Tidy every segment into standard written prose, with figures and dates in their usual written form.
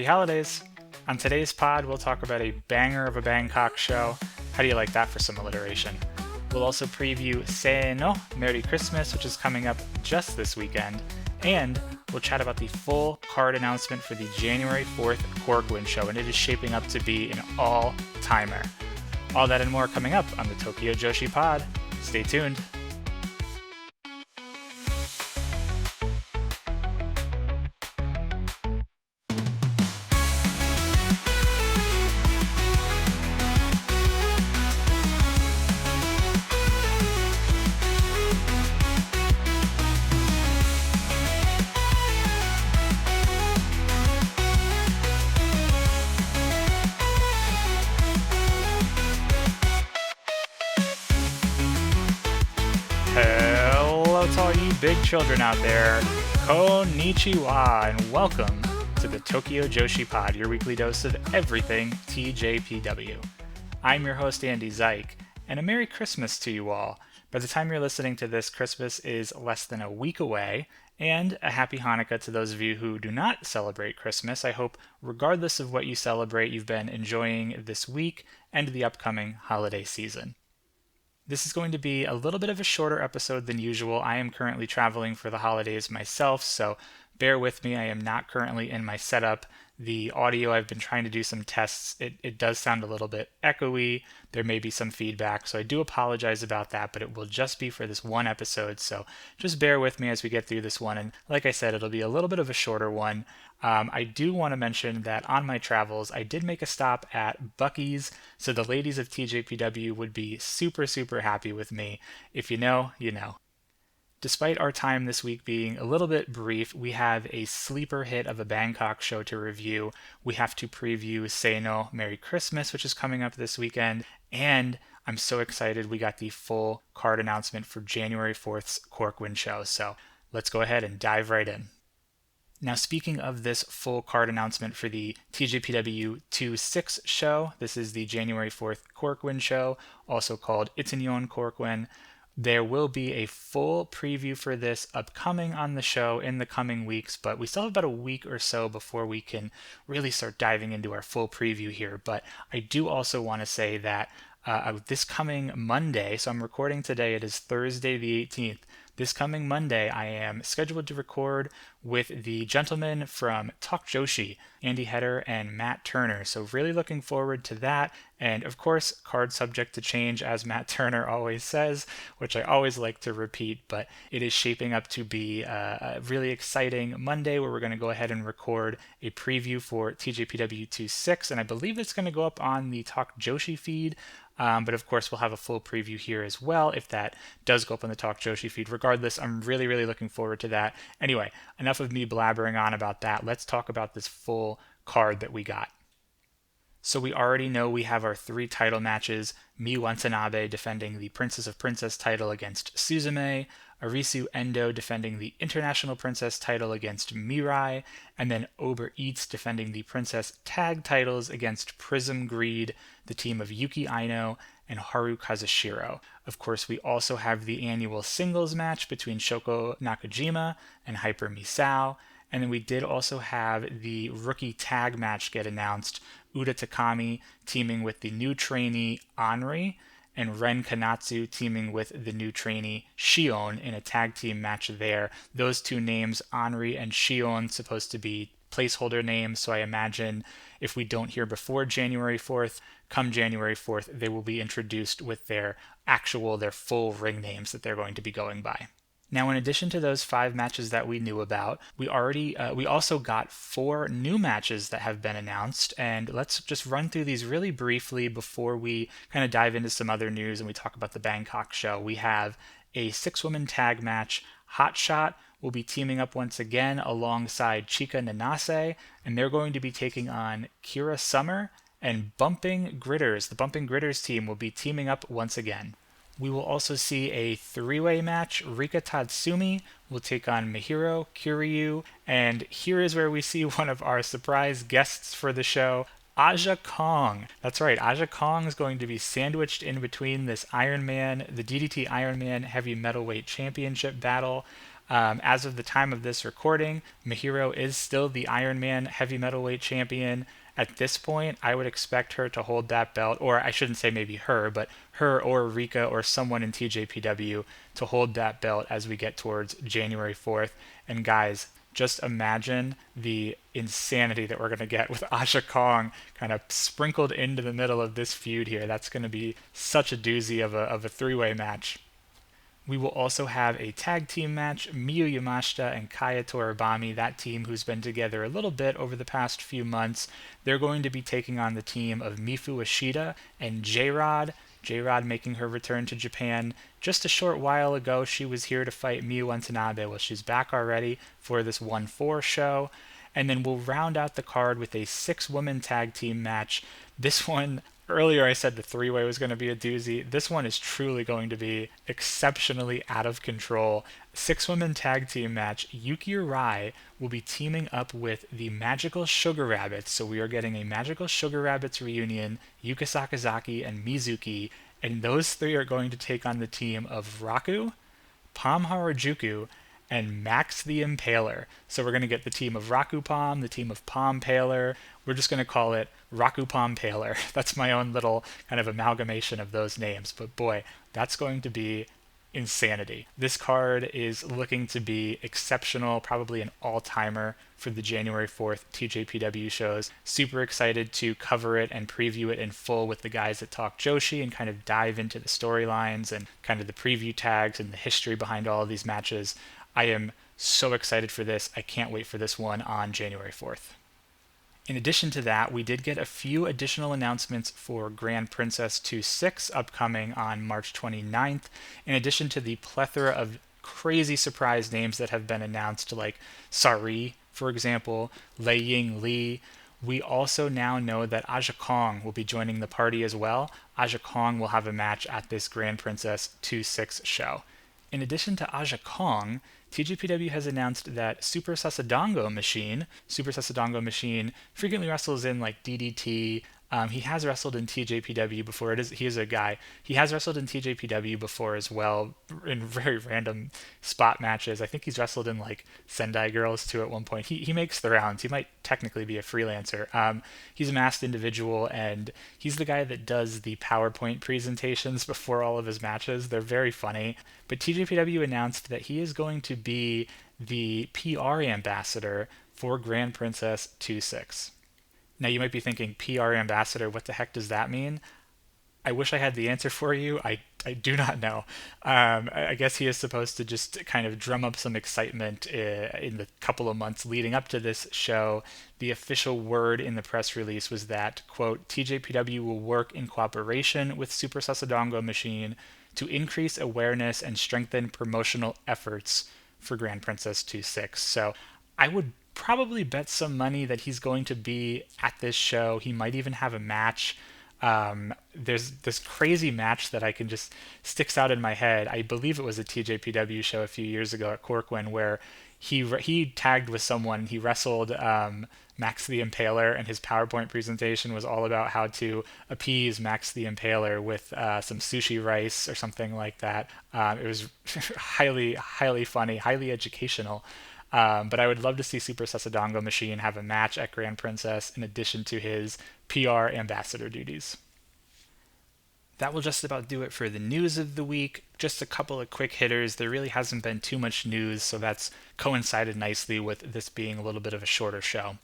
Happy holidays! On today's pod, we'll talk about a banger of a Bangkok show. How do you like that for some alliteration? We'll also preview Se no Merry Christmas, which is coming up just this weekend. And we'll chat about the full card announcement for the January 4th Korakuen show, and it is shaping up to be an all-timer. All that and more coming up on the Tokyo Joshi pod. Stay tuned. Hello to all you big children out there. Konnichiwa, and welcome to the Tokyo Joshi Pod, your weekly dose of everything TJPW. I'm your host, Andy Zeich, and a Merry Christmas to you all. By the time you're listening to this, Christmas is less than a week away, and a Happy Hanukkah to those of you who do not celebrate Christmas. I hope, regardless of what you celebrate, you've been enjoying this week and the upcoming holiday season. This is going to be a little bit of a shorter episode than usual. I am currently traveling for the holidays myself, so bear with me. I am not currently in my setup. The audio, I've been trying to do some tests. It does sound a little bit echoey. There may be some feedback, so I do apologize about that, but it will just be for this one episode, so just bear with me as we get through this one. And like I said, it'll be a little bit of a shorter one. I do want to mention that on my travels, I did make a stop at Buc-ee's, so the ladies of TJPW would be super, super happy with me. If you know, you know. Despite our time this week being a little bit brief, we have a sleeper hit of a Bangkok show to review. We have to preview Se no Merry Christmas, which is coming up this weekend, and I'm so excited we got the full card announcement for January 4th's Korakuen show, so let's go ahead and dive right in. Now, speaking of this full card announcement for the TJPW 2-6 show, this is the January 4th Korakuen show, also called Ittenyon Korakuen. There will be a full preview for this upcoming on the show in the coming weeks, but we still have about a week or so before we can really start diving into our full preview here. But I do also want to say that this coming Monday, so I'm recording today, it is Thursday the 18th. This coming Monday, I am scheduled to record with the gentlemen from Talk Joshi, Andy Heder and Matt Turner. So really looking forward to that. And of course, card subject to change, as Matt Turner always says, which I always like to repeat, but it is shaping up to be a really exciting Monday where we're going to go ahead and record a preview for TJPW 2-6. And I believe it's going to go up on the Talk Joshi feed. But of course, we'll have a full preview here as well if that does go up on the Talk Joshi feed. Regardless, I'm really, really looking forward to that. Anyway, enough of me blabbering on about that. Let's talk about this full card that we got. So we already know we have our 3 title matches, Mi Watanabe defending the Princess of Princess title against Suzume, Arisu Endo defending the International Princess title against Mirai, and then Ober Eats defending the Princess Tag titles against Prism Greed, the team of Yuki Aino and Haru Kazushiro. Of course, we also have the annual singles match between Shoko Nakajima and Hyper Misao, and then we did also have the rookie tag match get announced, Uda Takami teaming with the new trainee Anri, and Ren Kanatsu teaming with the new trainee Shion in a tag team match there. Those two names, Anri and Shion, supposed to be placeholder names, so I imagine if we don't hear before January 4th, come January 4th, they will be introduced with their full ring names that they're going to be going by. Now, in addition to those 5 matches that we knew about, we also got 4 new matches that have been announced, and let's just run through these really briefly before we kind of dive into some other news and we talk about the Bangkok show. We have a 6-woman tag match. Hotshot will be teaming up once again alongside Chika Nanase, and they're going to be taking on Kira Summer, and Bumping Gritters. The Bumping Gritters team will be teaming up once again. We will also see a 3-way match. Rika Tatsumi will take on Mihiro Kiryu, and here is where we see one of our surprise guests for the show, Aja Kong. That's right, Aja Kong is going to be sandwiched in between this Ironman, the DDT Ironman Heavy Metalweight Championship battle. As of the time of this recording, Mahiro is still the Ironman heavy metalweight champion. At this point, I would expect her to hold that belt, or I shouldn't say maybe her, but her or Rika or someone in TJPW to hold that belt as we get towards January 4th. And guys, just imagine the insanity that we're going to get with Aja Kong kind of sprinkled into the middle of this feud here. That's going to be such a doozy of a three-way match. We will also have a tag team match, Miyu Yamashita and Kaya Toribami, that team who's been together a little bit over the past few months. They're going to be taking on the team of Mifu Ishida and J-Rod. J-Rod making her return to Japan. Just a short while ago, she was here to fight Miyu Watanabe. Well, she's back already for this 1-4 show. And then we'll round out the card with a 6-woman tag team match. This one, earlier I said the three-way was going to be a doozy. This one is truly going to be exceptionally out of control. 6-woman tag team match. Yuki Arai will be teaming up with the Magical Sugar Rabbits. So we are getting a Magical Sugar Rabbits reunion, Yuka Sakazaki and Mizuki. And those three are going to take on the team of Raku, Pom Harajuku, and Max the Impaler. So we're going to get the team of Raku Pom, the team of Pom Paler. We're just going to call it Raku Pom Paler. That's my own little kind of amalgamation of those names. But boy, that's going to be insanity. This card is looking to be exceptional, probably an all-timer for the January 4th TJPW shows. Super excited to cover it and preview it in full with the guys that talk Joshi and kind of dive into the storylines and kind of the preview tags and the history behind all of these matches. I am so excited for this. I can't wait for this one on January 4th. In addition to that, we did get a few additional announcements for Grand Princess 2-6 upcoming on March 29th, in addition to the plethora of crazy surprise names that have been announced, like Sari, for example, Lei Ying Li. We also now know that Aja Kong will be joining the party as well. Aja Kong will have a match at this Grand Princess 2-6 show. In addition to Aja Kong, TJPW has announced that Super Sasadango Machine frequently wrestles in like DDT. He has wrestled in TJPW before. He is a guy. He has wrestled in TJPW before as well, in very random spot matches. I think he's wrestled in like Sendai Girls too at one point. He makes the rounds. He might technically be a freelancer. He's a masked individual, and he's the guy that does the PowerPoint presentations before all of his matches. They're very funny. But TJPW announced that he is going to be the PR ambassador for Grand Princess 2-6. Now, you might be thinking, PR ambassador, what the heck does that mean? I wish I had the answer for you. I do not know. I guess he is supposed to just kind of drum up some excitement in the couple of months leading up to this show. The official word in the press release was that, quote, TJPW will work in cooperation with Super Sasadango Machine to increase awareness and strengthen promotional efforts for Grand Princess 2-6. So I would probably bet some money that he's going to be at this show. He might even have a match. There's this crazy match that I can just sticks out in my head. I believe it was a TJPW show a few years ago at Korakuen where he tagged with someone. He wrestled Max the Impaler, and his PowerPoint presentation was all about how to appease Max the Impaler with some sushi rice or something like that. It was highly, highly funny, highly educational. But I would love to see Super Sasadango Machine have a match at Grand Princess in addition to his PR ambassador duties. That will just about do it for the news of the week. Just a couple of quick hitters. There really hasn't been too much news, so that's coincided nicely with this being a little bit of a shorter show.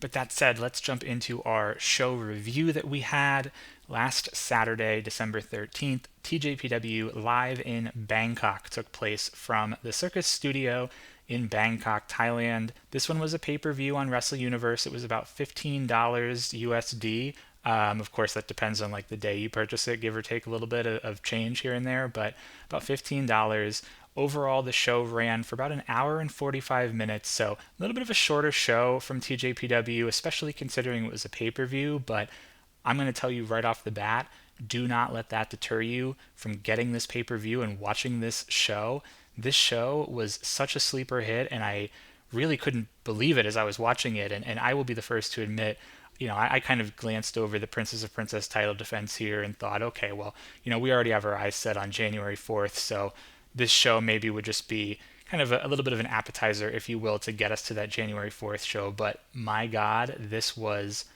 But that said, let's jump into our show review that we had last Saturday, December 13th. TJPW Live in Bangkok took place from the Circus Studio in Bangkok, Thailand. This one was a pay-per-view on Wrestle Universe. It was about $15 USD. Of course, that depends on like the day you purchase it, give or take a little bit of change here and there, but about $15. Overall, the show ran for about an hour and 45 minutes, so a little bit of a shorter show from TJPW, especially considering it was a pay-per-view, but I'm going to tell you right off the bat, do not let that deter you from getting this pay-per-view and watching this show. This show was such a sleeper hit, and I really couldn't believe it as I was watching it, and I will be the first to admit, I kind of glanced over the Princess of Princess title defense here and thought, okay, well, we already have our eyes set on January 4th, so this show maybe would just be kind kind of a little bit of an appetizer, if you will, to get us to that January 4th show. But my God, this was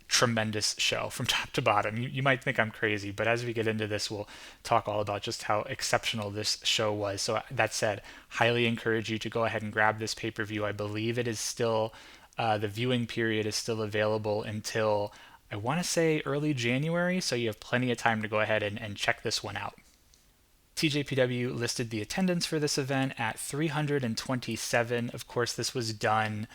tremendous show from top to bottom. You might think I'm crazy, but as we get into this, we'll talk all about just how exceptional this show was. So that said, highly encourage you to go ahead and grab this pay-per-view. I believe it is still, the viewing period is still available until, I want to say, early January, so you have plenty of time to go ahead and check this one out. TJPW listed the attendance for this event at 327. Of course, this was done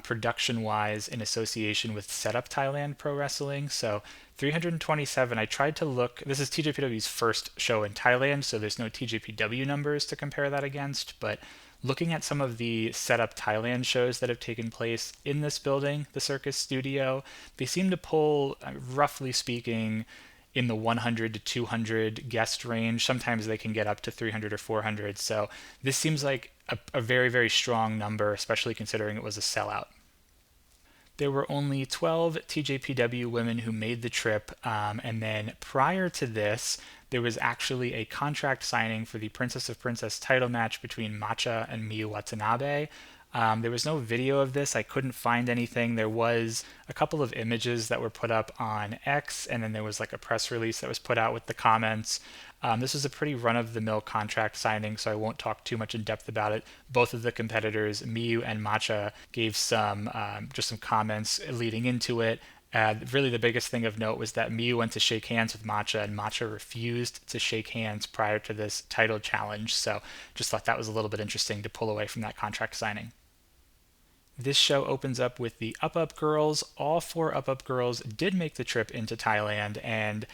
production-wise in association with Setup Thailand Pro Wrestling. So 327, I tried to look, this is TJPW's first show in Thailand, so there's no TJPW numbers to compare that against, but looking at some of the Setup Thailand shows that have taken place in this building, the Circus Studio, they seem to pull, roughly speaking, in the 100 to 200 guest range. Sometimes they can get up to 300 or 400. So this seems like a very, very strong number, especially considering it was a sellout. There were only 12 TJPW women who made the trip, and then prior to this, there was actually a contract signing for the Princess of Princess title match between Matcha and Miyu Watanabe. There was no video of this. I couldn't find anything. There was a couple of images that were put up on X, and then there was like a press release that was put out with the comments. This was a pretty run-of-the-mill contract signing, so I won't talk too much in depth about it. Both of the competitors, Miyu and Matcha, gave just some comments leading into it. Really the biggest thing of note was that Miyu went to shake hands with Matcha, and Matcha refused to shake hands prior to this title challenge, so just thought that was a little bit interesting to pull away from that contract signing. This show opens up with the Up Up Girls. All 4 Up Up Girls did make the trip into Thailand, and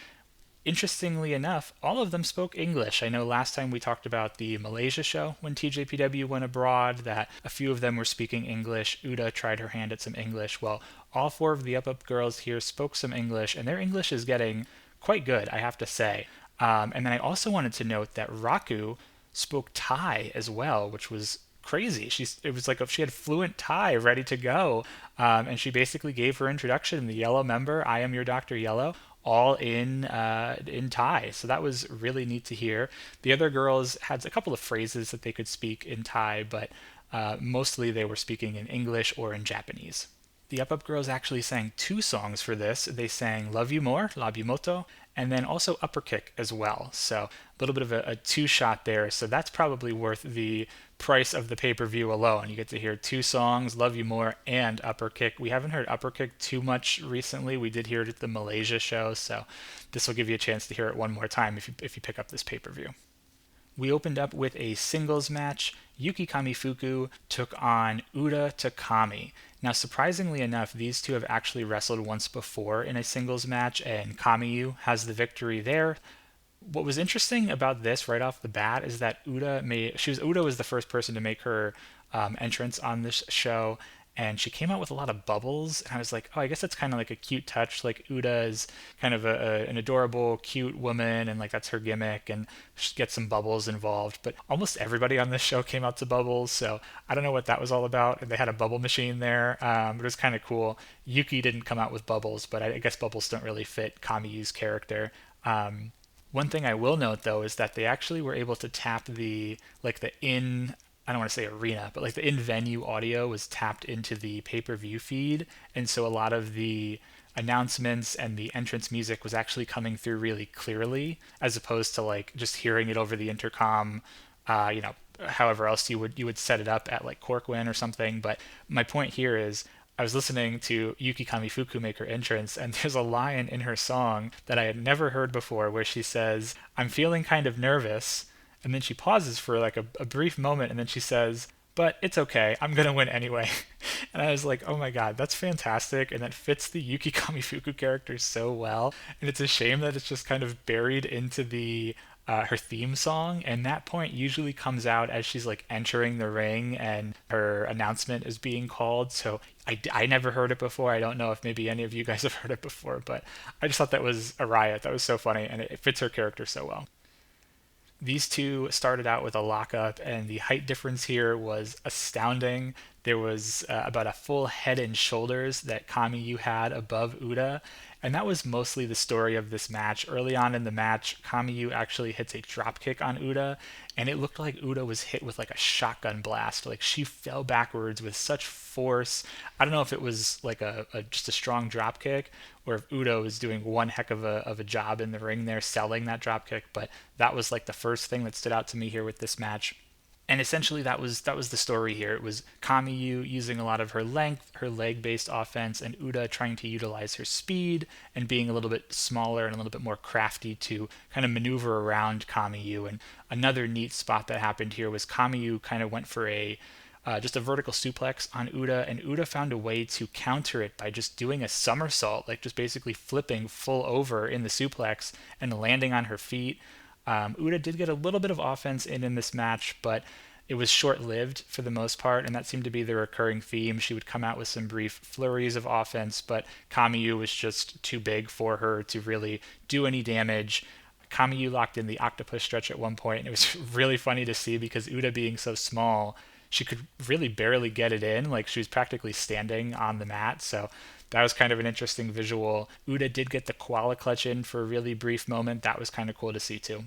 interestingly enough, all of them spoke English. I know last time we talked about the Malaysia show when TJPW went abroad, that a few of them were speaking English. Uda tried her hand at some English. Well, all 4 of the Up Up Girls here spoke some English, and their English is getting quite good, I have to say. And then I also wanted to note that Raku spoke Thai as well, which was crazy. It was like she had fluent Thai ready to go, and she basically gave her introduction, the Yellow member, I am your Dr. Yellow, all in Thai. So that was really neat to hear. The other girls had a couple of phrases that they could speak in Thai, but mostly they were speaking in English or in Japanese. The Up Up Girls actually sang 2 songs for this. They sang Love You More, Love You Moto, and then also Upper Kick as well. So a little bit of a 2-shot there. So that's probably worth the price of the pay-per-view alone. You get to hear 2 songs, Love You More and Upper Kick. We haven't heard Upper Kick too much recently. We did hear it at the Malaysia show, so this will give you a chance to hear it one more time if you pick up this pay-per-view. We opened up with a singles match. Yuki Kamifuku took on Uda Takami. Now, surprisingly enough, these two have actually wrestled once before in a singles match, and Kamiyu has the victory there. What was interesting about this right off the bat is that Uda was the first person to make her entrance on this show, and she came out with a lot of bubbles, and I was like, oh, I guess that's kind of like a cute touch. Like, Uda is kind of an adorable, cute woman, and like that's her gimmick, and she gets some bubbles involved. But almost everybody on this show came out to bubbles, so I don't know what that was all about. And they had a bubble machine there, but it was kind of cool. Yuki didn't come out with bubbles, but I guess bubbles don't really fit Kamiyu's character. One thing I will note, though, is that they actually were able to tap I don't want to say arena, but like the in-venue audio was tapped into the pay-per-view feed, and so a lot of the announcements and the entrance music was actually coming through really clearly, as opposed to like just hearing it over the intercom, however else you would set it up at like Korakuen or something. But my point here is, I was listening to Yuki Kamifuku make her entrance, and there's a line in her song that I had never heard before where she says, "I'm feeling kind of nervous," and then she pauses for like a brief moment, and then she says, "But it's okay, I'm gonna win anyway." And I was like, oh my god, that's fantastic, and that fits the Yuki Kamifuku character so well. And it's a shame that it's just kind of buried into the her theme song, and that point usually comes out as she's like entering the ring and her announcement is being called. So I never heard it before. I don't know if maybe any of you guys have heard it before, but I just thought that was a riot. That was so funny, and it fits her character so well. These two started out with a lockup, and the height difference here was astounding. There was about a full head and shoulders that Kamiyu had above Uda, And that was mostly the story of this match. Early on in the match, Kamiyu actually hits a drop kick on Uda, and it looked like Uda was hit with like a shotgun blast. Like she fell backwards with such force. I don't know if it was like just a strong drop kick, or if Uda was doing one heck of a job in the ring there selling that drop kick, but that was like the first thing that stood out to me here with this match. And essentially that was the story here. It was Kamiyu using a lot of her length, her leg-based offense, and Uda trying to utilize her speed and being a little bit smaller and a little bit more crafty to kind of maneuver around Kamiyu. And another neat spot that happened here was Kamiyu kind of went for just a vertical suplex on Uda, and Uda found a way to counter it by just doing a somersault, like just basically flipping full over in the suplex and landing on her feet. Uda did get a little bit of offense in this match, but it was short-lived for the most part, and that seemed to be the recurring theme. She would come out with some brief flurries of offense, but Kamiyu was just too big for her to really do any damage. Kamiyu locked in the octopus stretch at one point, and it was really funny to see because Uda being so small, she could really barely get it in. Like she was practically standing on the mat, so that was kind of an interesting visual. Uda did get the koala clutch in for a really brief moment. That was kind of cool to see too.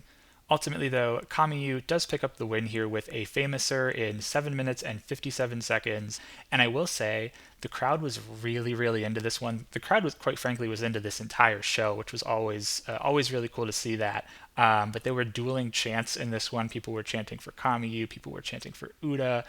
Ultimately, though, Kamiyu does pick up the win here with a famouser in 7 minutes and 57 seconds. And I will say, the crowd was really, really into this one. The crowd was, quite frankly, was into this entire show, which was always really cool to see that. But there were dueling chants in this one. People were chanting for Kamiyu, people were chanting for Uda.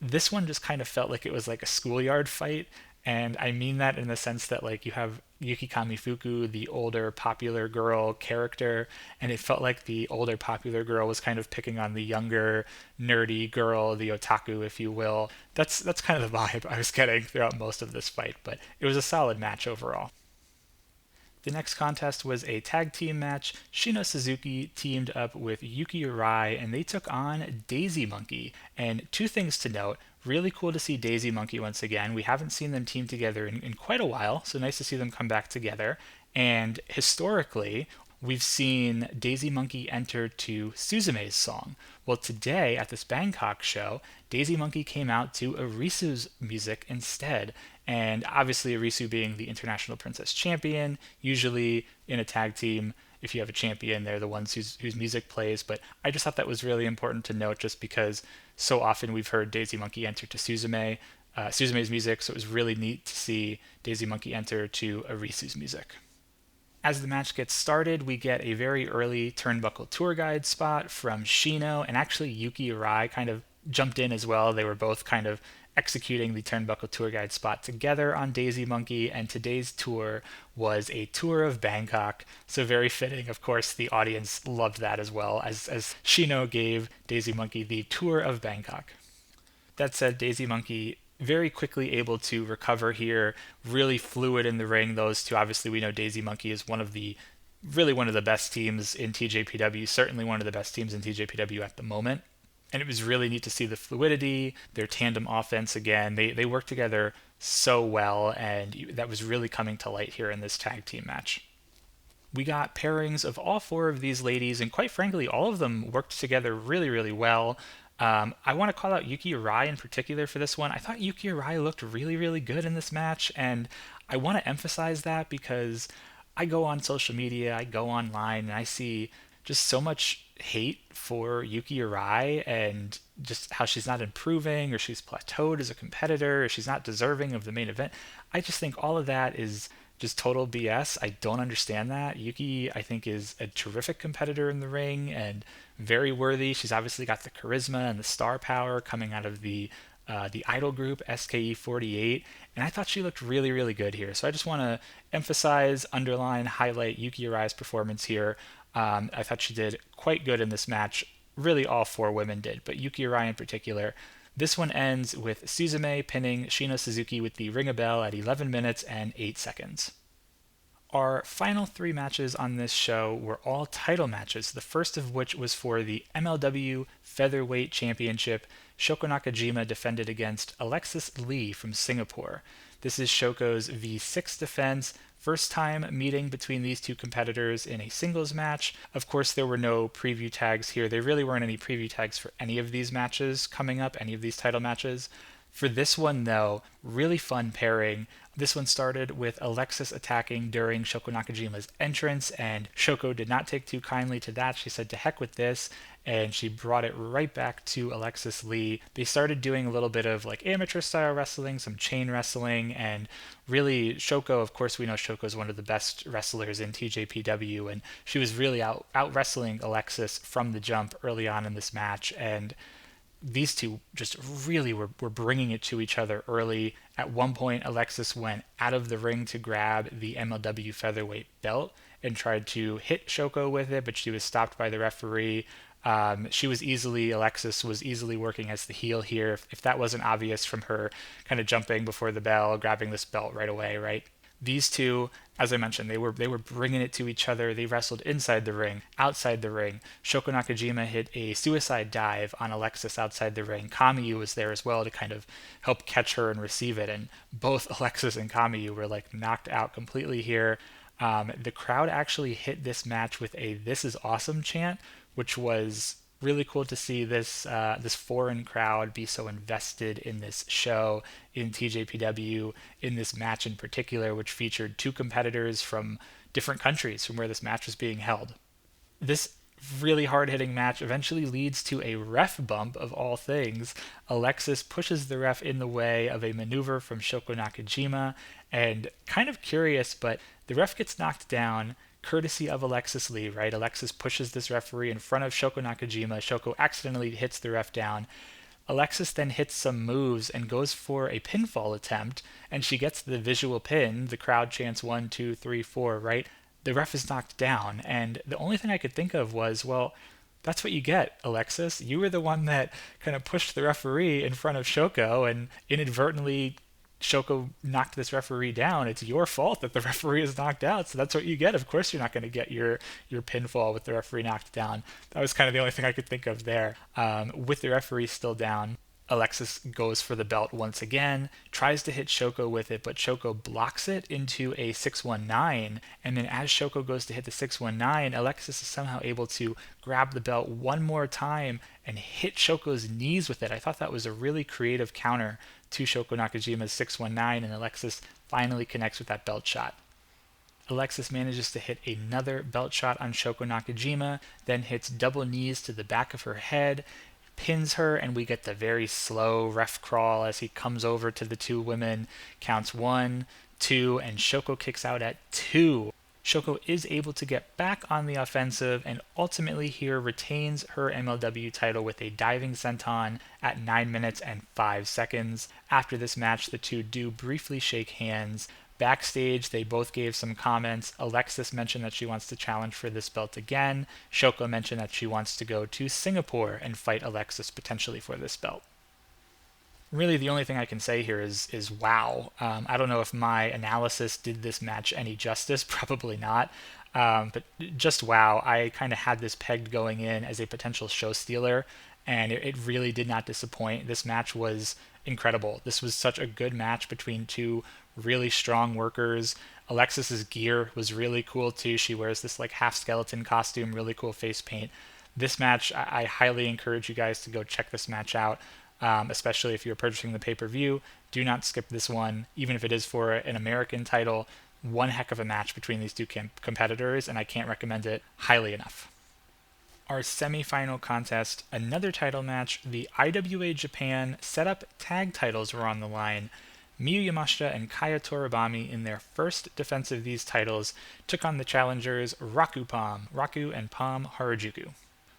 This one just kind of felt like it was like a schoolyard fight. And I mean that in the sense that like you have Yuki Kamifuku, the older popular girl character, and it felt like the older popular girl was kind of picking on the younger nerdy girl, the otaku, if you will. That's kind of the vibe I was getting throughout most of this fight, but it was a solid match overall. The next contest was a tag team match. Shino Suzuki teamed up with Yuki Arai, and they took on Daisy Monkey. And two things to note. Really cool to see Daisy Monkey once again. We haven't seen them team together in quite a while, so nice to see them come back together. And historically, we've seen Daisy Monkey enter to Suzume's song. Well, today at this Bangkok show, Daisy Monkey came out to Arisu's music instead. And obviously, Arisu being the International Princess Champion, usually in a tag team, if you have a champion, they're the ones whose music plays. But I just thought that was really important to note just because so often we've heard Daisy Monkey enter to Suzume's music, so it was really neat to see Daisy Monkey enter to Arisu's music. As the match gets started, we get a very early turnbuckle tour guide spot from Shino, and actually Yuki Arai kind of jumped in as well. They were both kind of executing the turnbuckle tour guide spot together on Daisy Monkey, and today's tour was a tour of Bangkok, so very fitting. Of course, the audience loved that as well, as Shino gave Daisy Monkey the tour of Bangkok. That said, Daisy Monkey very quickly able to recover here, really fluid in the ring. Those two, obviously, we know Daisy Monkey is one of the best teams in TJPW, certainly one of the best teams in TJPW at the moment. And it was really neat to see the fluidity, their tandem offense again. They work together so well, and that was really coming to light here in this tag team match. We got pairings of all four of these ladies, and quite frankly, all of them worked together really, really well. I want to call out Yuki Arai in particular for this one. I thought Yuki Arai looked really, really good in this match, and I want to emphasize that because I go on social media, I go online, and I see just so much hate for Yuki Arai and just how she's not improving, or she's plateaued as a competitor, or she's not deserving of the main event. I just think all of that is just total BS. I don't understand that. Yuki, I think, is a terrific competitor in the ring and very worthy. She's obviously got the charisma and the star power coming out of the idol group SKE48, and I thought she looked really, really good here. So I just want to emphasize, underline, highlight Yuki Arai's performance here. I thought she did quite good in this match. Really, all four women did, but Yuki Arai in particular. This one ends with Suzume pinning Shino Suzuki with the Ring a Bell at 11 minutes and 8 seconds. Our final three matches on this show were all title matches, the first of which was for the MLW Featherweight Championship. Shoko Nakajima defended against Alexis Lee from Singapore. This is Shoko's V6 defense, first time meeting between these two competitors in a singles match. Of course, there were no preview tags here. There really weren't any preview tags for any of these matches coming up, any of these title matches. For this one, though, really fun pairing. This one started with Alexis attacking during Shoko Nakajima's entrance, and Shoko did not take too kindly to that. She said, to heck with this, and she brought it right back to Alexis Lee. They started doing a little bit of like amateur style wrestling, some chain wrestling, and really Shoko, of course, we know Shoko is one of the best wrestlers in TJPW, and she was really out wrestling Alexis from the jump early on in this match, and these two just really were bringing it to each other early. At one point, Alexis went out of the ring to grab the MLW featherweight belt and tried to hit Shoko with it, but she was stopped by the referee. Alexis was easily working as the heel here. If that wasn't obvious from her kind of jumping before the bell, grabbing this belt right away, right? These two, as I mentioned, they were bringing it to each other. They wrestled inside the ring, outside the ring. Shoko Nakajima hit a suicide dive on Alexis outside the ring. Kamiyu was there as well to kind of help catch her and receive it. And both Alexis and Kamiyu were like knocked out completely here. The crowd actually hit this match with a "This is awesome" chant, which was really cool to see this foreign crowd be so invested in this show, in TJPW, in this match in particular, which featured two competitors from different countries from where this match was being held. This really hard-hitting match eventually leads to a ref bump of all things. Alexis pushes the ref in the way of a maneuver from Shoko Nakajima, and kind of curious, but the ref gets knocked down courtesy of Alexis Lee, right? Alexis pushes this referee in front of Shoko Nakajima. Shoko accidentally hits the ref down. Alexis then hits some moves and goes for a pinfall attempt, and she gets the visual pin. The crowd chants 1, 2, 3, 4, right? The ref is knocked down, and the only thing I could think of was, well, that's what you get, Alexis. You were the one that kind of pushed the referee in front of Shoko and inadvertently Shoko knocked this referee down. It's your fault that the referee is knocked out, so that's what you get. Of course you're not going to get your pinfall with the referee knocked down. That was kind of the only thing I could think of there. With the referee still down, Alexis goes for the belt once again, tries to hit Shoko with it, but Shoko blocks it into a 619, and then as Shoko goes to hit the 619, Alexis is somehow able to grab the belt one more time and hit Shoko's knees with it. I thought that was a really creative counter to Shoko Nakajima's 619, and Alexis finally connects with that belt shot. Alexis manages to hit another belt shot on Shoko Nakajima, then hits double knees to the back of her head, pins her, and we get the very slow ref crawl as he comes over to the two women, counts 1, 2, and Shoko kicks out at 2. Shoko is able to get back on the offensive and ultimately here retains her MLW title with a diving senton at 9 minutes and 5 seconds. After this match, the two do briefly shake hands. Backstage, they both gave some comments. Alexis mentioned that she wants to challenge for this belt again. Shoko mentioned that she wants to go to Singapore and fight Alexis potentially for this belt. Really, the only thing I can say here is wow. I don't know if my analysis did this match any justice. Probably not. But just wow. I kind of had this pegged going in as a potential show stealer, and it really did not disappoint. This match was incredible. This was such a good match between two really strong workers. Alexis's gear was really cool too. She wears this like half skeleton costume, really cool face paint. This match, I highly encourage you guys to go check this match out. Especially if you're purchasing the pay-per-view. Do not skip this one, even if it is for an American title. One heck of a match between these two competitors, and I can't recommend it highly enough. Our semi-final contest, another title match. The IWA Japan Setup Tag titles were on the line. Miyu Yamashita and Kaya Toribami, in their first defense of these titles, took on the challengers Raku and Palm Harajuku.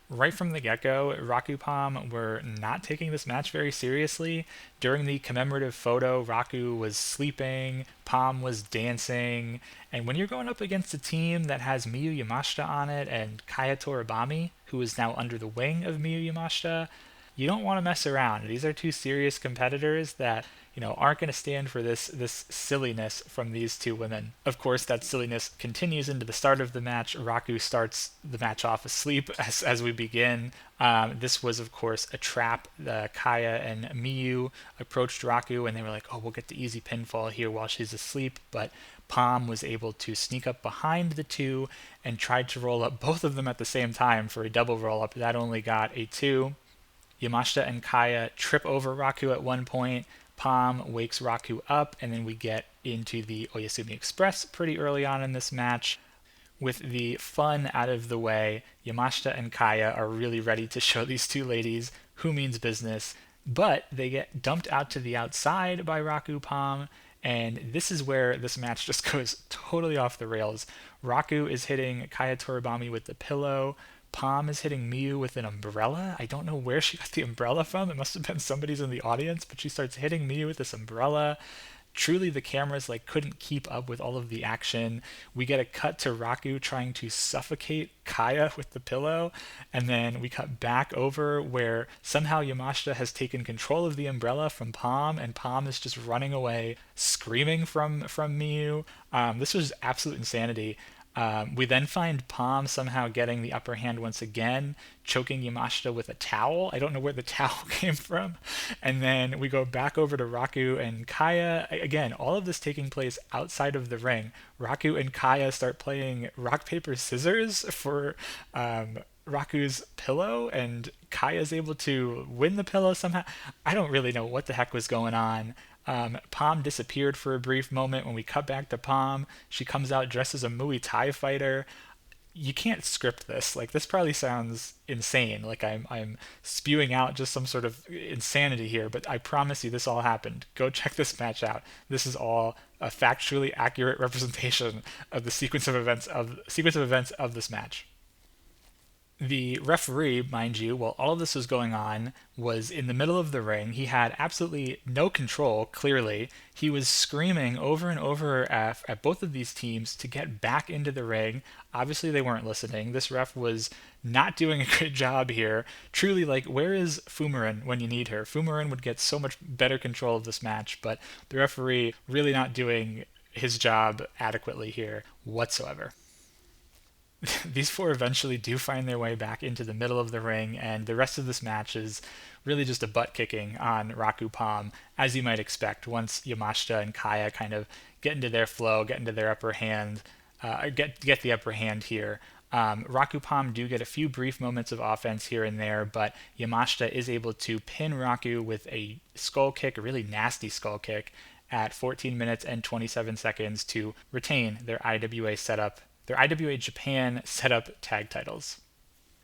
Right from the get-go, Raku Palm were not taking this match very seriously. During the commemorative photo, Raku was sleeping, Palm was dancing, and when you're going up against a team that has Miyu Yamashita on it and Kaya Toribami, who is now under the wing of Miyu Yamashita, you don't want to mess around. These are two serious competitors that aren't going to stand for this silliness from these two women. Of course, that silliness continues into the start of the match. Raku starts the match off asleep as we begin. This was, of course, a trap. Kaya and Miyu approached Raku, and they were like, oh, we'll get the easy pinfall here while she's asleep. But Palm was able to sneak up behind the two and tried to roll up both of them at the same time for a double roll-up. That only got a 2. Yamashita and Kaya trip over Raku at one point. Palm wakes Raku up, and then we get into the Oyasumi Express pretty early on in this match. With the fun out of the way, Yamashita and Kaya are really ready to show these two ladies who means business, but they get dumped out to the outside by Raku Palm, and this is where this match just goes totally off the rails. Raku is hitting Kaya Toribami with the pillow. Palm is hitting Miyu with an umbrella. I don't know where she got the umbrella from. It must have been somebody's in the audience, but she starts hitting Miyu with this umbrella. Truly, the cameras couldn't keep up with all of the action. We get a cut to Raku trying to suffocate Kaya with the pillow, and then we cut back over where somehow Yamashita has taken control of the umbrella from Palm, and Palm is just running away, screaming from Miyu. This was absolute insanity. We then find Palm somehow getting the upper hand once again, choking Yamashita with a towel. I don't know where the towel came from. And then we go back over to Raku and Kaya. Again, all of this taking place outside of the ring. Raku and Kaya start playing rock, paper, scissors for Raku's pillow, and Kaya's able to win the pillow somehow. I don't really know what the heck was going on. Palm disappeared for a brief moment. When we cut back to Palm, she comes out dressed as a Muay Thai fighter. You can't script this. This probably sounds insane. I'm spewing out just some sort of insanity here, but I promise you this all happened. Go check this match out. This is all a factually accurate representation of the sequence of events of this match. The referee, mind you, while all of this was going on, was in the middle of the ring. He had absolutely no control, clearly. He was screaming over and over at both of these teams to get back into the ring. Obviously, they weren't listening. This ref was not doing a good job here. Truly, where is Fumarin when you need her? Fumarin would get so much better control of this match, but the referee really not doing his job adequately here whatsoever. These four eventually do find their way back into the middle of the ring, and the rest of this match is really just a butt kicking on Raku Palm, as you might expect once Yamashita and Kaya kind of get into their flow, get into their upper hand, get the upper hand here. Raku Palm do get a few brief moments of offense here and there, but Yamashita is able to pin Raku with a skull kick, a really nasty skull kick, at 14 minutes and 27 seconds to retain their IWA Japan setup tag titles.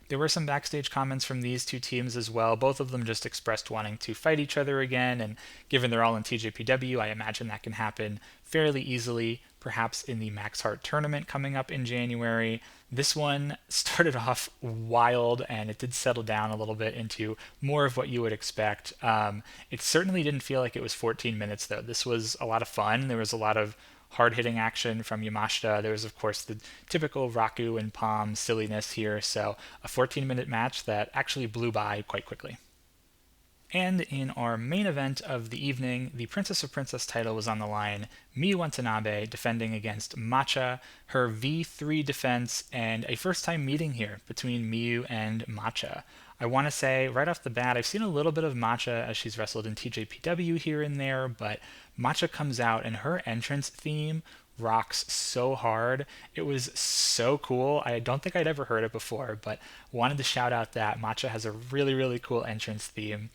There were some backstage comments from these two teams as well. Both of them just expressed wanting to fight each other again, and given they're all in TJPW, I imagine that can happen fairly easily, perhaps in the Max Heart tournament coming up in January. This one started off wild, and it did settle down a little bit into more of what you would expect. It certainly didn't feel like it was 14 minutes, though. This was a lot of fun. There was a lot of hard-hitting action from Yamashita. There was, of course, the typical Raku and Palm silliness here, so a 14-minute match that actually blew by quite quickly. And in our main event of the evening, the Princess of Princess title was on the line. Miyu Watanabe defending against Matcha, her V3 defense, and a first-time meeting here between Miyu and Matcha. I want to say right off the bat, I've seen a little bit of Matcha as she's wrestled in TJPW here and there, but Matcha comes out and her entrance theme rocks so hard. It was so cool. I don't think I'd ever heard it before, but wanted to shout out that Matcha has a really, really cool entrance theme.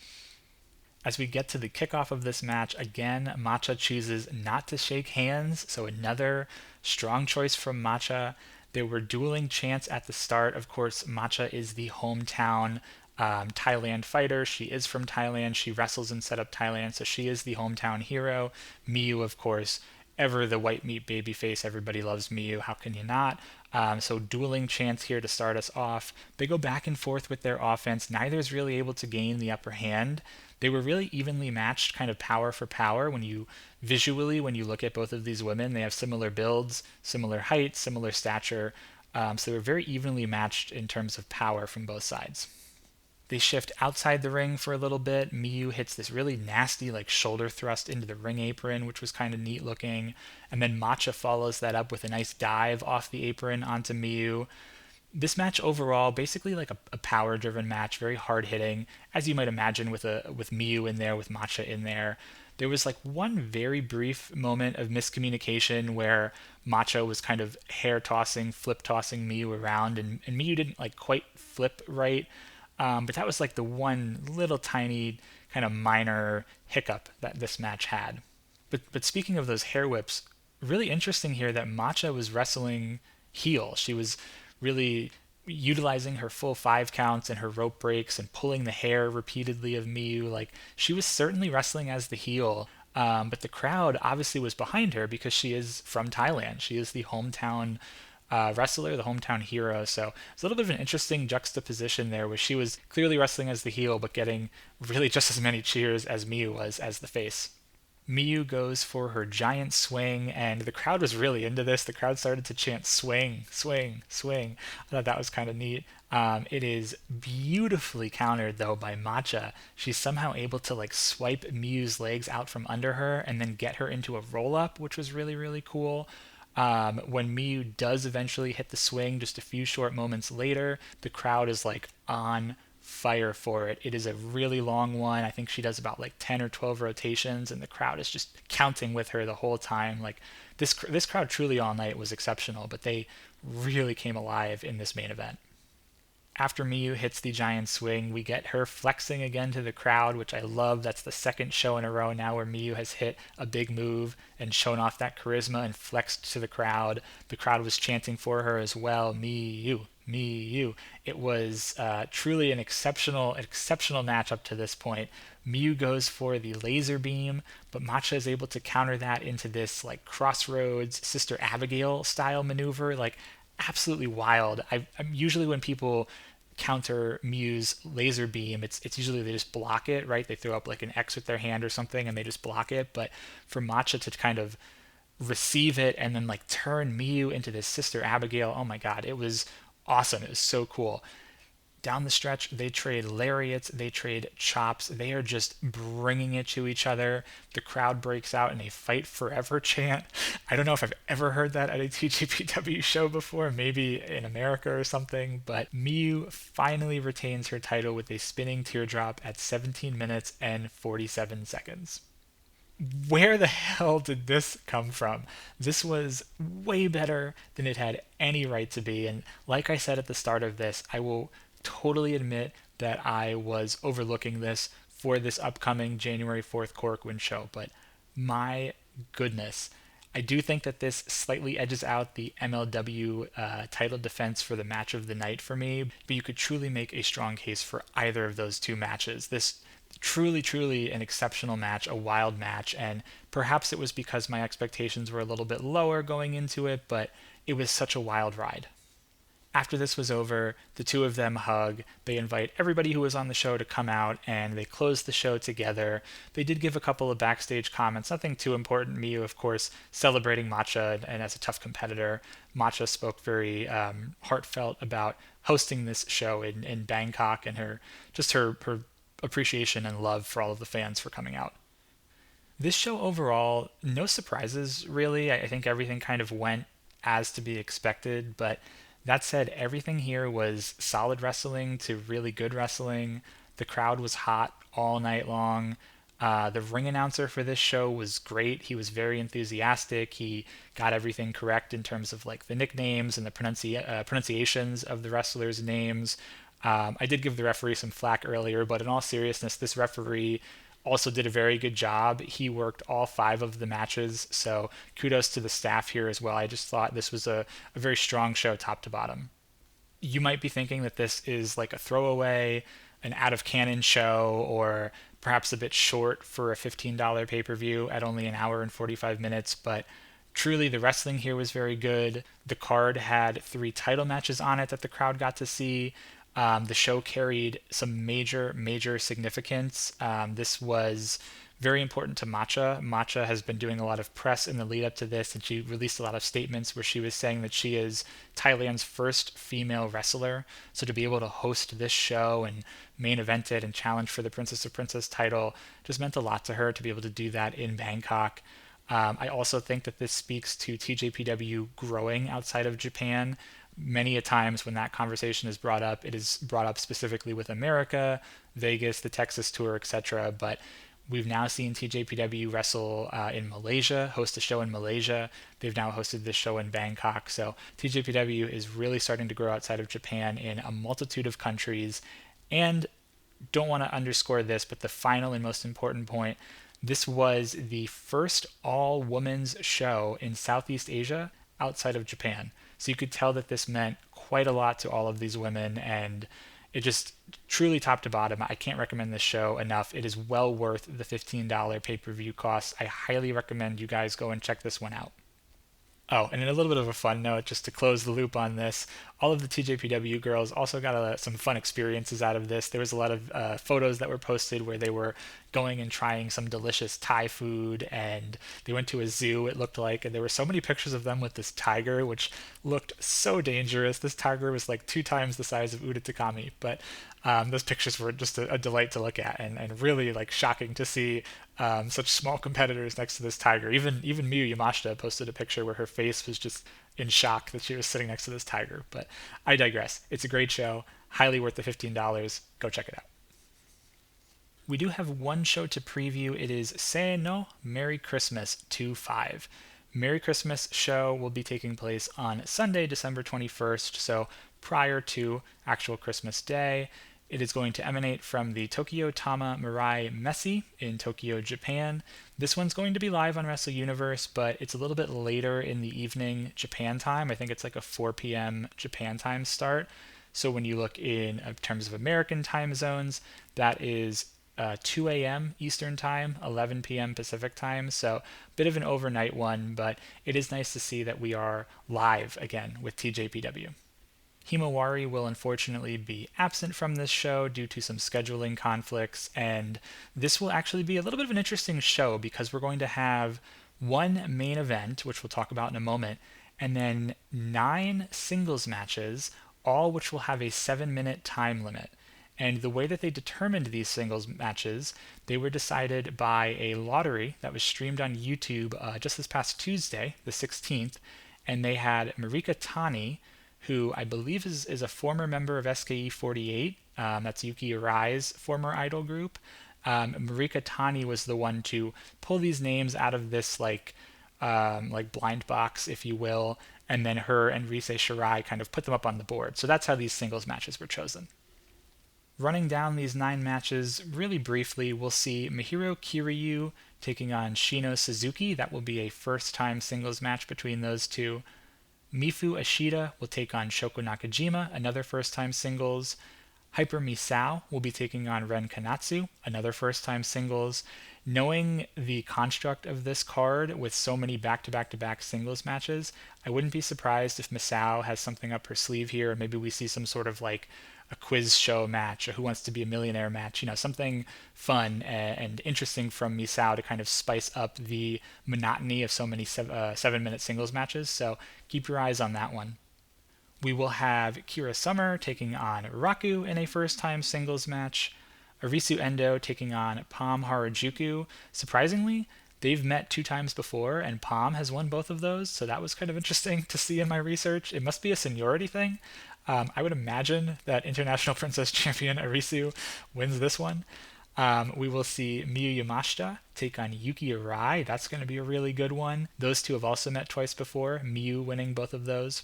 As we get to the kickoff of this match, again, Matcha chooses not to shake hands, so another strong choice from Matcha. There were dueling chants at the start. Of course, Matcha is the hometown Thailand fighter. She is from Thailand. She wrestles in Setup Thailand, so she is the hometown hero. Miyu, of course, ever the white meat babyface. Everybody loves Miyu. How can you not? So dueling chants here to start us off. They go back and forth with their offense. Neither is really able to gain the upper hand. They were really evenly matched, kind of power for power. When you look at both of these women, they have similar builds, similar height, similar stature. So they were very evenly matched in terms of power from both sides. They shift outside the ring for a little bit. Miyu hits this really nasty shoulder thrust into the ring apron, which was kind of neat looking. And then Matcha follows that up with a nice dive off the apron onto Miyu. This match overall, basically a power-driven match, very hard-hitting, as you might imagine with Miyu in there, with Matcha in there. There was one very brief moment of miscommunication where Matcha was kind of flip-tossing Miyu around, and Miyu didn't quite flip right. But that was like the one little tiny kind of minor hiccup that this match had. But speaking of those hair whips, really interesting here that Matcha was wrestling heel. She was really utilizing her full 5 counts and her rope breaks and pulling the hair repeatedly of Miyu. Like, she was certainly wrestling as the heel. But the crowd obviously was behind her because she is from Thailand. She is the hometown wrestler, the hometown hero. So it's a little bit of an interesting juxtaposition there, where she was clearly wrestling as the heel, but getting really just as many cheers as Miyu was as the face. Miyu goes for her giant swing, and the crowd was really into this. The crowd started to chant swing, swing, swing. I thought that was kind of neat. It is beautifully countered though by Matcha. She's somehow able to like swipe Miyu's legs out from under her and then get her into a roll up, which was really, really cool. When Miyu does eventually hit the swing just a few short moments later, the crowd is like on fire for it. It is a really long one. I think she does about like 10 or 12 rotations, and the crowd is just counting with her the whole time. Like, this crowd truly all night was exceptional, but they really came alive in this main event. After Miyu hits the giant swing, we get her flexing again to the crowd, which I love. That's the second show in a row now where Miyu has hit a big move and shown off that charisma and flexed to the crowd. The crowd was chanting for her as well. Miyu, Miyu. It was truly an exceptional match up to this point. Miyu goes for the laser beam, but Matcha is able to counter that into this like crossroads Sister Abigail style maneuver. Like, absolutely wild. I'm usually, when people counter Miyu's laser beam, it's usually they just block it, right? They throw up like an X with their hand or something and they just block it. But for Matcha to kind of receive it and then like turn Miyu into this Sister Abigail, oh my god, it was awesome. It was so cool. Down the stretch, they trade lariats, they trade chops. They are just bringing it to each other. The crowd breaks out in a fight forever chant. I don't know if I've ever heard that at a TJPW show before, maybe in America or something, but Miyu finally retains her title with a spinning teardrop at 17 minutes and 47 seconds. Where the hell did this come from? This was way better than it had any right to be. And like I said at the start of this, I will totally admit that I was overlooking this for this upcoming January 4th Korakuen show, but my goodness. I do think that this slightly edges out the MLW title defense for the match of the night for me, but you could truly make a strong case for either of those two matches. This truly an exceptional match, a wild match, and perhaps it was because my expectations were a little bit lower going into it, but it was such a wild ride. After this was over, the two of them hug. They invite everybody who was on the show to come out, and they close the show together. They did give a couple of backstage comments, nothing too important. Miyu, of course, celebrating Matcha, and as a tough competitor, Matcha spoke very heartfelt about hosting this show in Bangkok, and her appreciation and love for all of the fans for coming out. This show overall, no surprises really. I think everything kind of went as to be expected, but that said, everything here was solid wrestling to really good wrestling. The crowd was hot all night long. The ring announcer for this show was great. He was very enthusiastic. He got everything correct in terms of like the nicknames and the pronunciations of the wrestlers' names. I did give the referee some flack earlier, but in all seriousness, this referee also did a very good job. He worked all 5 of the matches, so kudos to the staff here as well. I just thought this was a very strong show top to bottom. You might be thinking that this is like a throwaway, an out-of-canon show, or perhaps a bit short for a $15 pay-per-view at only an hour and 45 minutes, but truly the wrestling here was very good. The card had 3 title matches on it that the crowd got to see. The show carried some major significance. This was very important to Matcha. Matcha has been doing a lot of press in the lead up to this, and she released a lot of statements where she was saying that she is Thailand's first female wrestler. So to be able to host this show and main event it and challenge for the Princess of Princess title just meant a lot to her to be able to do that in Bangkok. I also think that this speaks to TJPW growing outside of Japan. Many a times when that conversation is brought up, it is brought up specifically with America, Vegas, the Texas tour, etc. But we've now seen TJPW wrestle in Malaysia, host a show in Malaysia. They've now hosted this show in Bangkok. So TJPW is really starting to grow outside of Japan in a multitude of countries. And don't want to underscore this, but the final and most important point, this was the first all women's show in Southeast Asia outside of Japan. So you could tell that this meant quite a lot to all of these women, and it just truly top to bottom. I can't recommend this show enough. It is well worth the $15 pay-per-view cost. I highly recommend you guys go and check this one out. Oh, and in a little bit of a fun note, just to close the loop on this, all of the TJPW girls also got some fun experiences out of this. There was a lot of photos that were posted where they were going and trying some delicious Thai food, and they went to a zoo, it looked like, and there were so many pictures of them with this tiger, which looked so dangerous. This tiger was like 2 times the size of Uda Takami, but those pictures were just a delight to look at, and really like shocking to see such small competitors next to this tiger. Even Miyu Yamashita posted a picture where her face was just in shock that she was sitting next to this tiger. But I digress. It's a great show, highly worth the $15. Go check it out. We do have one show to preview. It is Sei no Merry Christmas 2-5. Merry Christmas show will be taking place on Sunday, December 21st, so prior to actual Christmas Day. It is going to emanate from the Tokyo Tama Mirai Messi in Tokyo, Japan. This one's going to be live on Wrestle Universe, but it's a little bit later in the evening Japan time. I think it's like a 4 p.m. Japan time start. So when you look in terms of American time zones, that is 2 a.m. Eastern time, 11 p.m. Pacific time. So a bit of an overnight one, but it is nice to see that we are live again with TJPW. Himawari will unfortunately be absent from this show due to some scheduling conflicts, and this will actually be a little bit of an interesting show because we're going to have one main event, which we'll talk about in a moment, and then 9 singles matches, all which will have a 7-minute time limit. And the way that they determined these singles matches, they were decided by a lottery that was streamed on YouTube just this past Tuesday, the 16th, and they had Marika Tani, who I believe is a former member of SKE48. That's Yuki Arai's former idol group. Marika Tani was the one to pull these names out of this like blind box, if you will, and then her and Rise Shirai kind of put them up on the board. So that's how these singles matches were chosen. Running down these 9 matches really briefly, we'll see Mihiro Kiryu taking on Shino Suzuki. That will be a first-time singles match between those two. Mifu Ashida will take on Shoko Nakajima, another first-time singles. Hyper Misao will be taking on Ren Kanatsu, another first-time singles. Knowing the construct of this card with so many back-to-back-to-back singles matches, I wouldn't be surprised if Misao has something up her sleeve here, and maybe we see some sort of like a quiz show match, a Who Wants to Be a Millionaire match, something fun and interesting from Misao to kind of spice up the monotony of so many 7-minute singles matches. So keep your eyes on that one. We will have Kira Summer taking on Raku in a first-time singles match. Arisu Endo taking on Palm Harajuku. Surprisingly, they've met 2 times before, and Palm has won both of those, so that was kind of interesting to see in my research. It must be a seniority thing. I would imagine that International Princess Champion Arisu wins this one. We will see Miyu Yamashita take on Yuki Arai. That's going to be a really good one. Those two have also met twice before, Miyu winning both of those.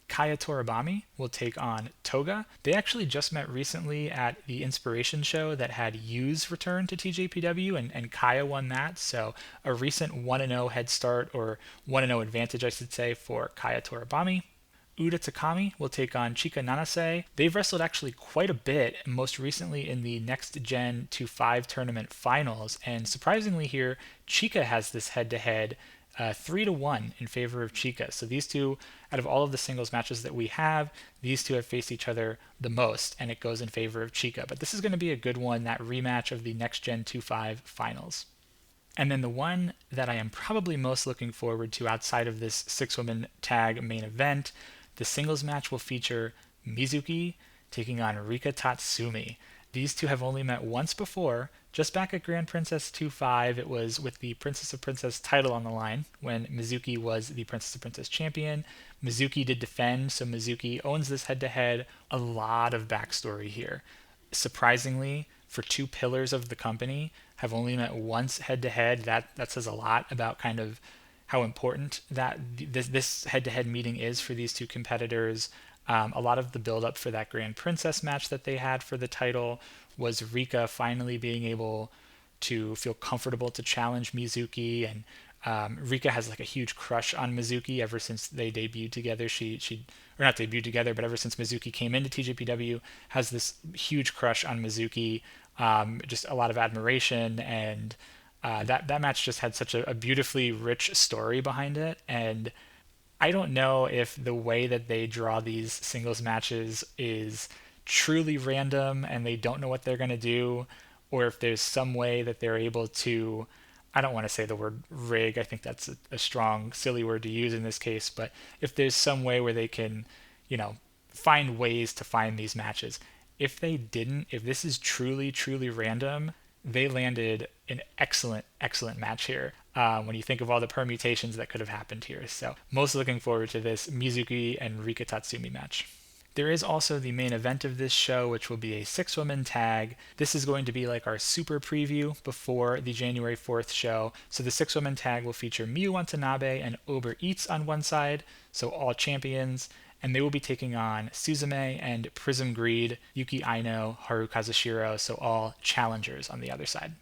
Kaya Toribami will take on Toga. They actually just met recently at the Inspiration show that had Yu's return to TJPW, and Kaya won that. So a recent 1-0 head start, or 1-0 advantage, I should say, for Kaya Toribami. Uda Takami will take on Chika Nanase. They've wrestled actually quite a bit, most recently in the Next Gen 2-5 tournament finals, and surprisingly here, Chika has this head-to-head 3-1 in favor of Chika. So these two, out of all of the singles matches that we have, these two have faced each other the most, and it goes in favor of Chika. But this is going to be a good one, that rematch of the Next Gen 2-5 finals. And then the one that I am probably most looking forward to outside of this 6-woman tag main event, the singles match will feature Mizuki taking on Rika Tatsumi. These two have only met once before, just back at Grand Princess 2-5. It was with the Princess of Princess title on the line when Mizuki was the Princess of Princess champion. Mizuki did defend, so Mizuki owns this head-to-head. A lot of backstory here. Surprisingly, for 2 pillars of the company, have only met once head-to-head. That says a lot about kind of how important that this head-to-head meeting is for these 2 competitors. A lot of the build-up for that Grand Princess match that they had for the title was Rika finally being able to feel comfortable to challenge Mizuki, and Rika has like a huge crush on Mizuki ever since they debuted together. She or not debuted together, but ever since Mizuki came into TJPW, has this huge crush on Mizuki. Just a lot of admiration, and that match just had such a beautifully rich story behind it. And I don't know if the way that they draw these singles matches is truly random and they don't know what they're going to do, or if there's some way that they're able to. I don't want to say the word rig. I think that's a strong, silly word to use in this case. But if there's some way where they can, find ways to find these matches. If they didn't, if this is truly, truly random, they landed an excellent, excellent match here. When you think of all the permutations that could have happened here. So, most looking forward to this Mizuki and Rika Tatsumi match. There is also the main event of this show, which will be a 6-woman tag. This is going to be like our super preview before the January 4th show. So the 6-woman tag will feature Miyu Watanabe and Ober Eats on one side, so all champions, and they will be taking on Suzume and Prism Greed, Yuki Aino, Haru Kazushiro, so all challengers on the other side.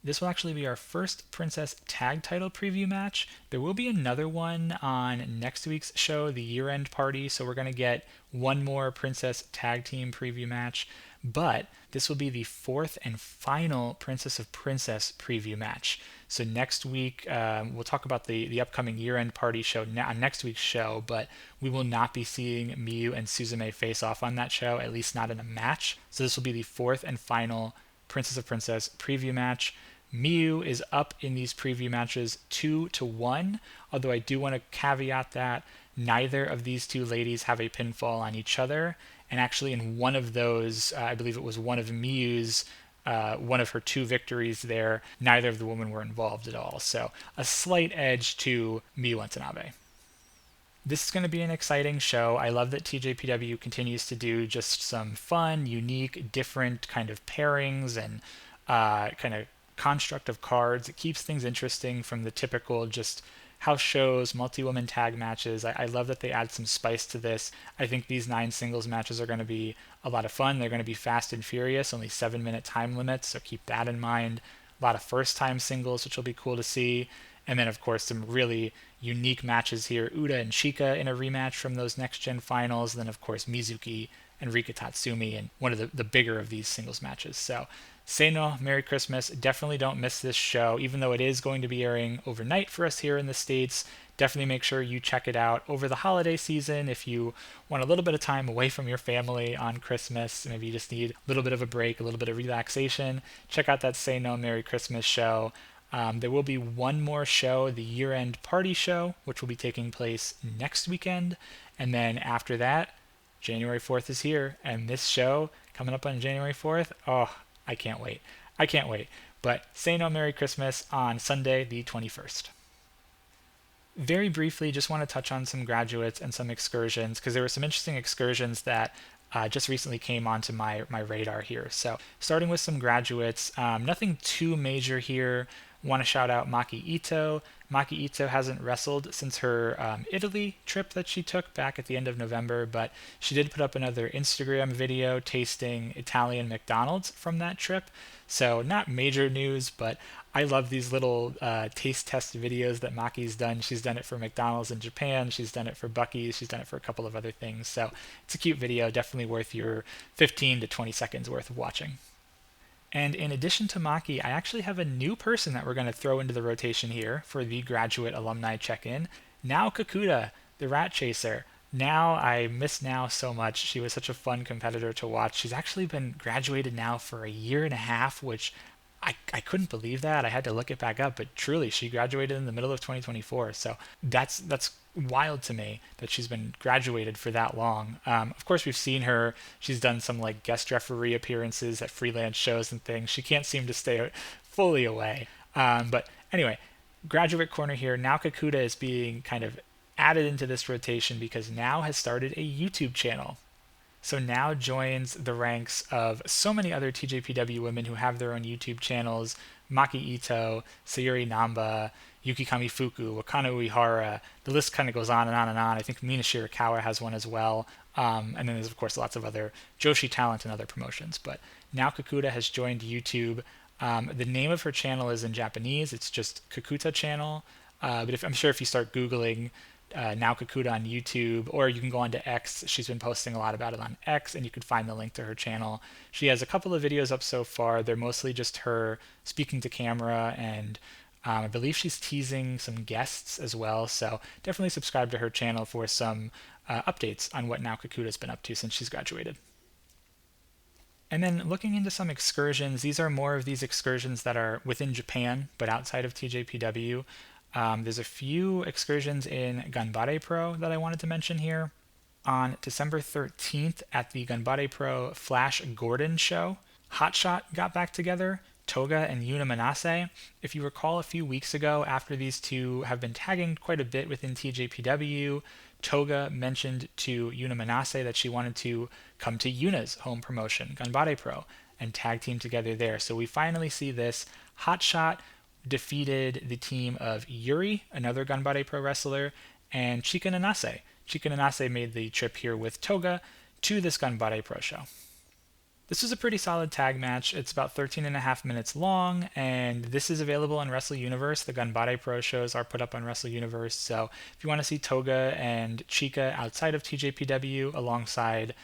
This will actually be our first Princess Tag Title preview match. There will be another one on next week's show, the year-end party, so we're going to get one more Princess Tag Team preview match. But this will be the fourth and final Princess of Princess preview match. So next week, we'll talk about the upcoming year-end party show on next week's show, but we will not be seeing Miyu and Suzume face off on that show, at least not in a match. So this will be the fourth and final Princess of Princess preview match. Miyu is up in these preview matches 2-1, although I do want to caveat that neither of these two ladies have a pinfall on each other. And actually in one of those, I believe it was one of Miyu's, one of her two victories there, neither of the women were involved at all. So a slight edge to Miyu Watanabe. This is going to be an exciting show. I love that TJPW continues to do just some fun, unique, different kind of pairings and kind of construct of cards. It keeps things interesting from the typical just house shows, multi-woman tag matches. I love that they add some spice to this. I think these 9 singles matches are going to be a lot of fun. They're going to be fast and furious, only 7-minute time limits, so keep that in mind. A lot of first-time singles, which will be cool to see. And then, of course, some really unique matches here. Uda and Chika in a rematch from those next-gen finals. Then, of course, Mizuki and Rika Tatsumi in one of the bigger of these singles matches. So, Seino, Merry Christmas. Definitely don't miss this show, even though it is going to be airing overnight for us here in the States. Definitely make sure you check it out over the holiday season if you want a little bit of time away from your family on Christmas. Maybe you just need a little bit of a break, a little bit of relaxation. Check out that Seino Merry Christmas show. There will be one more show, the year-end party show, which will be taking place next weekend. And then after that, January 4th is here. And this show coming up on January 4th, oh, I can't wait. I can't wait. But say no Merry Christmas on Sunday, the 21st. Very briefly, just want to touch on some graduates and some excursions, because there were some interesting excursions that just recently came onto my radar here. So starting with some graduates, nothing too major here. Want to shout out Maki Ito. Maki Ito hasn't wrestled since her Italy trip that she took back at the end of November, but she did put up another Instagram video tasting Italian McDonald's from that trip. So not major news, but I love these little taste test videos that Maki's done. She's done it for McDonald's in Japan. She's done it for Buc-ee's. She's done it for a couple of other things. So it's a cute video, definitely worth your 15 to 20 seconds worth of watching. And in addition to Maki, I actually have a new person that we're going to throw into the rotation here for the graduate alumni check-in. Now Kakuta, the Rat Chaser. Now, I miss Now so much. She was such a fun competitor to watch. She's actually been graduated now for a year and a half, which I couldn't believe that. I had to look it back up, but truly, she graduated in the middle of 2024. So that's wild to me that she's been graduated for that long. Of course, we've seen her. She's done some like guest referee appearances at freelance shows and things. She can't seem to stay fully away. But anyway, graduate corner here. Now Kakuta is being kind of added into this rotation because Now has started a YouTube channel. so now joins the ranks of so many other TJPW women who have their own YouTube channels: Maki Ito, Sayuri Namba, Yukikami Fuku, Wakano Uehara. The list kind of goes on and on and on. I think Mina Shirakawa has one as well. And then there's, of course, lots of other Joshi talent and other promotions. But now Kakuta has joined YouTube. The name of her channel is in Japanese. It's just Kakuta channel. But I'm sure if you start Googling Now Kakuta on YouTube, or you can go onto X, she's been posting a lot about it on X, and you could find the link to her channel. She has a couple of videos up so far. They're mostly just her speaking to camera, and I believe she's teasing some guests as well. So definitely subscribe to her channel for some updates on what Now Kakuta's been up to since she's graduated. And then looking into some excursions, these are more of these excursions that are within Japan, but outside of TJPW. There's a few excursions in Ganbare Pro that I wanted to mention here. On December 13th at the Ganbare Pro Flash Gordon show, Hotshot got back together, Toga and Yuna Manase. If you recall, a few weeks ago, after these two have been tagging quite a bit within TJPW, Toga mentioned to Yuna Manase that she wanted to come to Yuna's home promotion, Ganbare Pro, and tag team together there. So we finally see this. Hotshot defeated the team of Yuri, another Ganbare Pro wrestler, and Chika Nanase. Chika Nanase made the trip here with Toga to this Ganbare Pro show. This was a pretty solid tag match. It's about 13 and a half minutes long, and this is available on Wrestle Universe. The Ganbare Pro shows are put up on Wrestle Universe, so if you want to see Toga and Chika outside of TJPW alongside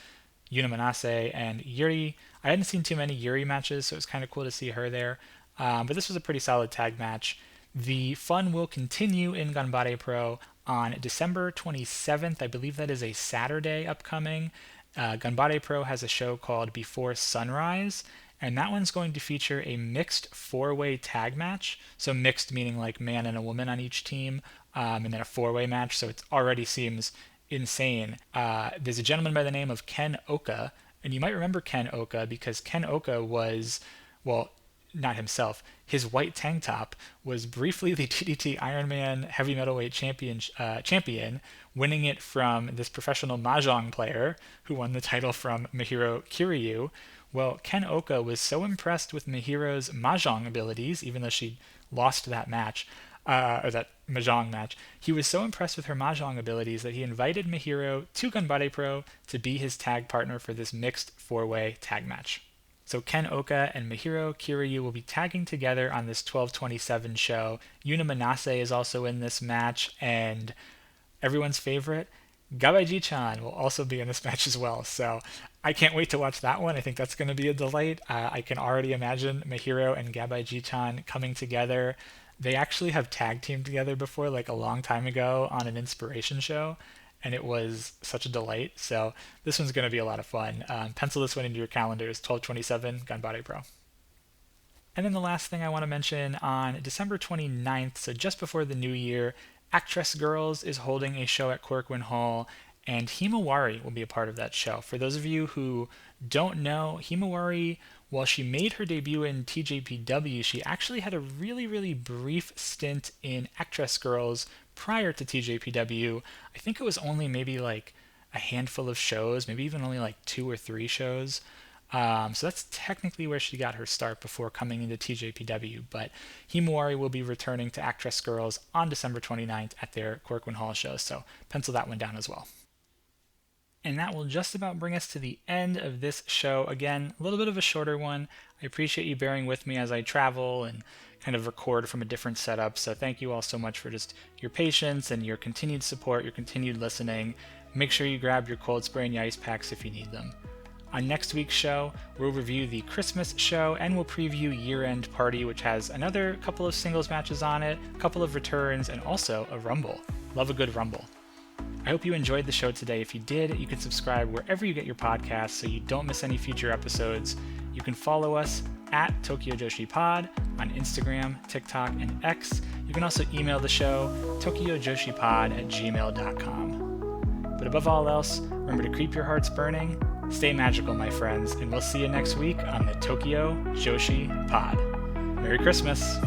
Yuna Manase and Yuri, I hadn't seen too many Yuri matches, so it was kind of cool to see her there. But this was a pretty solid tag match. The fun will continue in Ganbare Pro on December 27th. I believe that is a Saturday upcoming. Ganbare Pro has a show called Before Sunrise, and that one's going to feature a mixed four-way tag match. So mixed meaning like man and a woman on each team, and then a four-way match. So it already seems insane. There's a gentleman by the name of Ken Oka, and you might remember Ken Oka because Ken Oka was, well, not himself, his white tank top was briefly the TDT Ironman heavy metalweight champion, winning it from this professional mahjong player who won the title from Mihiro Kiryu. Well, Ken Oka was so impressed with Mihiro's mahjong abilities, even though she lost that match, or that mahjong match, he was so impressed with her mahjong abilities that he invited Mihiro to Ganbare Pro to be his tag partner for this mixed four-way tag match. So Ken Oka and Mihiro Kiryu will be tagging together on this 12/27 show. Yuna Manase is also in this match, and everyone's favorite, Gabaiji-chan, will also be in this match as well. So I can't wait to watch that one. I think that's going to be a delight. I can already imagine Mihiro and Gabaiji-chan coming together. They actually have tag teamed together before, like a long time ago on an inspiration show, and it was such a delight. So this one's going to be a lot of fun. Pencil this one into your calendars, 12/27, Ganbare Pro. And then the last thing I want to mention, on December 29th, so just before the new year, Actress Girls is holding a show at Korakuen Hall, and Himawari will be a part of that show. For those of you who don't know, Himawari, while she made her debut in TJPW, she actually had a really, really brief stint in Actress Girls prior to TJPW. I think it was only maybe like a handful of shows, maybe even only like 2 or 3 shows. So that's technically where she got her start before coming into TJPW. But Himawari will be returning to Actress Girls on December 29th at their Korakuen Hall show, so pencil that one down as well. And that will just about bring us to the end of this show. Again, a little bit of a shorter one. I appreciate you bearing with me as I travel and kind of record from a different setup. So thank you all so much for just your patience and your continued support, your continued listening. Make sure you grab your cold spray and your ice packs if you need them. On next week's show, we'll review the Christmas show and we'll preview Year-End Party, which has another couple of singles matches on it, a couple of returns, and also a Rumble. Love a good Rumble. I hope you enjoyed the show today. If you did, you can subscribe wherever you get your podcasts so you don't miss any future episodes. You can follow us at Tokyo Joshi Pod on Instagram, TikTok, and X. You can also email the show, tokyojoshipod@gmail.com. But above all else, remember to keep your hearts burning, stay magical, my friends, and we'll see you next week on the Tokyo Joshi Pod. Merry Christmas!